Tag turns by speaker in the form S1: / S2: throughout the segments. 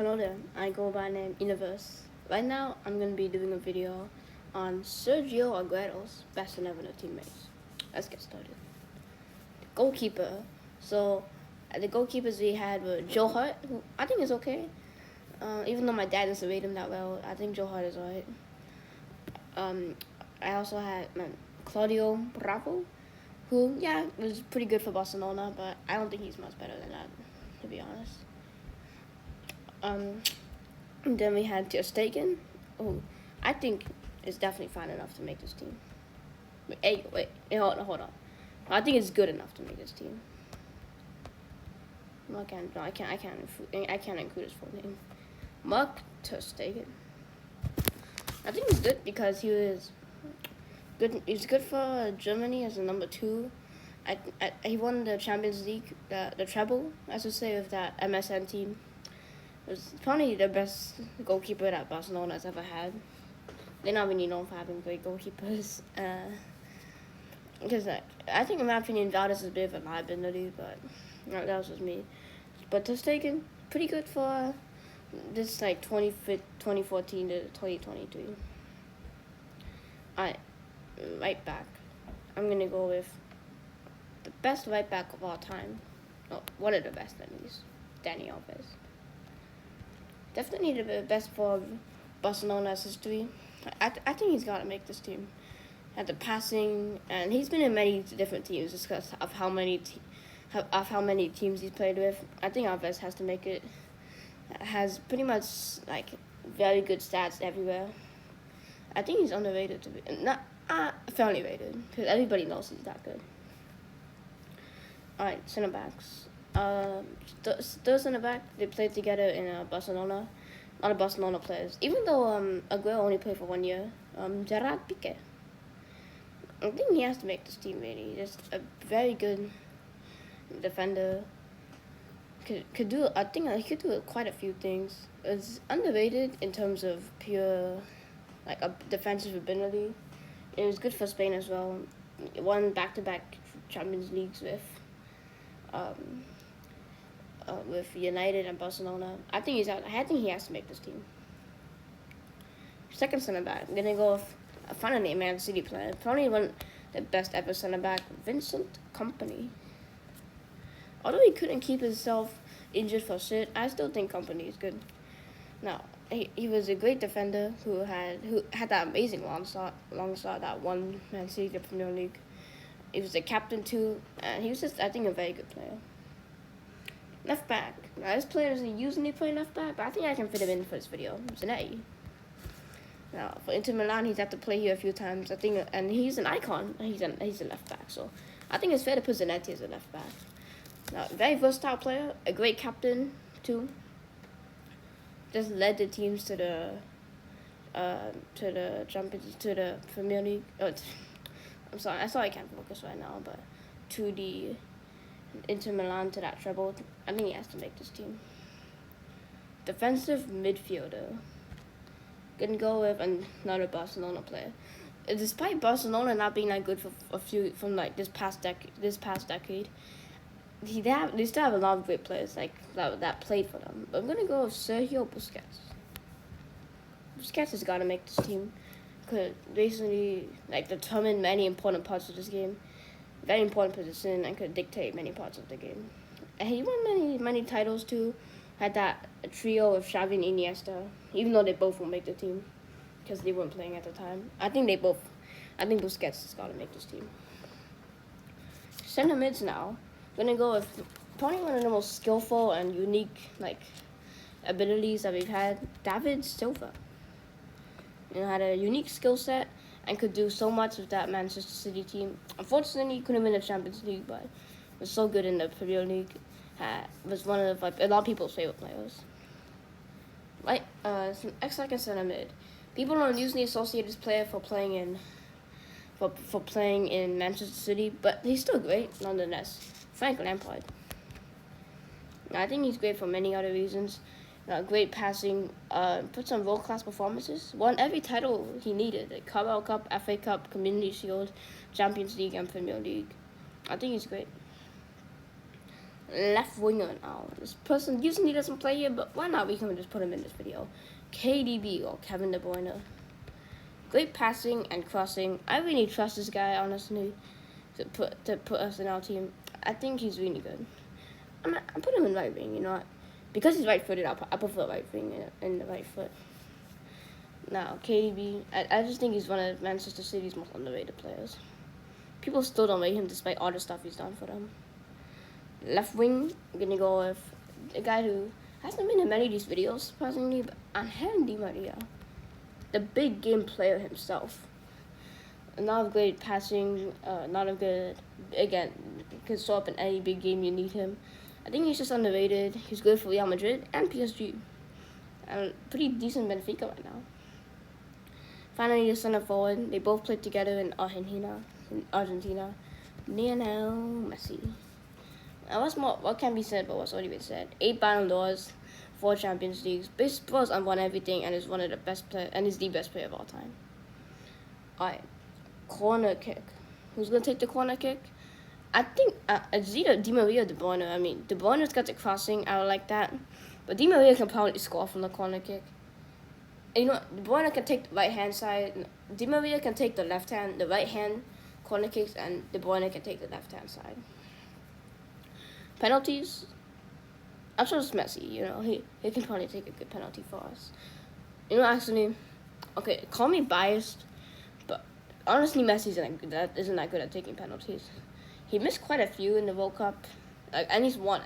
S1: Hello there, I go by name Universe. Right now, I'm going to be doing a video on Sergio Aguero's best 11 of teammates. Let's get started. The goalkeeper. So, the goalkeepers we had were Joe Hart, who I think is okay. Even though my dad doesn't rate him that well, I think Joe Hart is alright. I also had Claudio Bravo, who, yeah, was pretty good for Barcelona, but I don't think he's much better than that, to be honest. Then we had Ter Stegen, who I think is definitely fine enough to make this team. Wait, hold on. I think it's good enough to make this team. I can't include his full name. Mark Ter Stegen. I think he's good because he was good. He's good for Germany as a number 2. He won the Champions League, the treble, I should say, with that MSN team. It was probably the best goalkeeper that Barcelona has ever had. They're not really known for having great goalkeepers. Because I think, in my opinion, Valdez is a bit of a liability, but that was just me. But Ter Stegen, pretty good for this 2014 to 2023. Alright, right back. I'm gonna go with the best right back of all time. Oh, one of the best at least. Dani Alves. Definitely the best for Barcelona's history. I think he's got to make this team. At the passing, and he's been in many different teams just because of how many teams he's played with. I think Alves has to make it. Has pretty much very good stats everywhere. I think he's underrated to be fairly rated because everybody knows he's that good. All right, center backs. Those in the back, they played together in Barcelona. A lot of Barcelona players. Even though Aguero only played for 1 year, Gerard Piqué. I think he has to make this team, really. Just a very good defender. Could do. I think he could do quite a few things. It's underrated in terms of pure, a defensive ability. It was good for Spain as well. Won back-to-back Champions Leagues with United and Barcelona. I think he's out. I think he has to make this team. Second center back, I'm gonna go with a funny name, Man City player. Probably one of the best ever center back, Vincent Kompany. Although he couldn't keep himself injured for shit, I still think Kompany is good. Now, he was a great defender who had that amazing long shot that won Man City the Premier League. He was a captain too, and he was just, I think, a very good player. Left back. Now, this player doesn't usually play left back, but I think I can fit him in for this video. Zanetti. Now, for Inter Milan, he's had to play here a few times. I think, and he's an icon. He's a left back, so I think it's fair to put Zanetti as a left back. Now, very versatile player, a great captain too. Just led the teams to the Premier League. Oh, I'm sorry, I can't focus right now, but to the Inter Milan to that treble. I think he has to make this team. Defensive midfielder. Gonna go with another Barcelona player. Despite Barcelona not being that good for this past decade, they still have a lot of great players that played for them. But I'm gonna go with Sergio Busquets. Busquets has got to make this team. Could basically determine many important parts of this game. Very important position and could dictate many parts of the game. And he won many titles too. Had that trio of Xavi and Iniesta, even though they both won't make the team because they weren't playing at the time. I think Busquets has got to make this team. Center mids now. Gonna go with probably one of the most skillful and unique abilities that we've had. David Silva. Had a unique skill set and could do so much with that Manchester City team. Unfortunately, he couldn't win the Champions League, but was so good in the Premier League. Was one of a lot of people's favorite players. Second center mid. People don't usually associate this player for playing in Manchester City, but he's still great nonetheless. Frank Lampard. I think he's great for many other reasons. Great passing, put some world-class performances. Won every title he needed: the Carabao Cup, FA Cup, Community Shield, Champions League, and Premier League. I think he's great. left winger now. This person usually doesn't play here, but why not? We can just put him in this video. KDB or Kevin De Bruyne. Great passing and crossing. I really trust this guy, honestly, to put us in our team. I think he's really good. I put him in right wing, you know what? Because he's right-footed, I prefer right wing in the right foot. Now, KDB, I just think he's one of Manchester City's most underrated players. People still don't rate him despite all the stuff he's done for them. Left wing, I'm going to go with a guy who hasn't been in many of these videos, surprisingly, but Angel Di Maria, the big game player himself. Not of great passing, not of good, again, can show up in any big game you need him. I think he's just underrated. He's good for Real Madrid and PSG. And pretty decent Benfica right now. Finally, the center forward. They both played together in Argentina. Lionel Messi. Now, what can be said but what's already been said? 8 Ballon d'Ors, 4 Champions Leagues. This Spurs won everything and is one of the best players and is the best player of all time. Alright, corner kick. Who's gonna take the corner kick? I think it's either Di Maria or De Bruyne. I mean, De Bruyne's got the crossing. I like that, but Di Maria can probably score from the corner kick. And you know, De Bruyne can take the right hand side. Di Maria can take the right hand corner kicks, and De Bruyne can take the left hand side. Penalties. I'm sure it's Messi. You know, he can probably take a good penalty for us. You know, actually, okay, call me biased, but honestly, Messi isn't that good at taking penalties. He missed quite a few in the World Cup, and he's won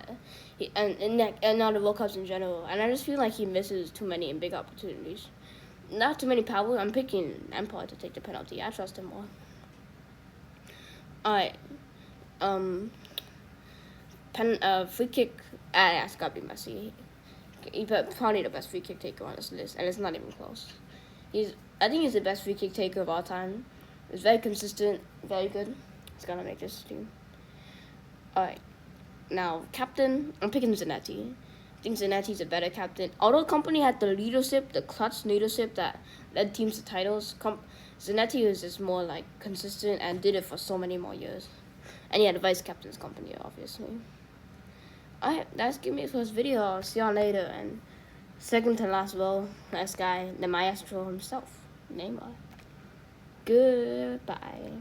S1: it. And now the World Cups in general. And I just feel like he misses too many in big opportunities. Not too many power. I'm picking Empire to take the penalty. I trust him more. Alright. Free kick. It's gotta be Messi. He's probably the best free kick taker on this list, and it's not even close. I think he's the best free kick taker of all time. He's very consistent, very good. He's gonna make this team. Alright. Now, captain, I'm picking Zanetti. I think Zanetti's a better captain. Although Company had the leadership, the clutch leadership that led teams to titles, Zanetti was just more like consistent and did it for so many more years. And he had a vice captain's Company, obviously. Alright, that's gonna be it for this video. I'll see y'all later. And second to last row, this guy, the maestro himself, Neymar. Goodbye.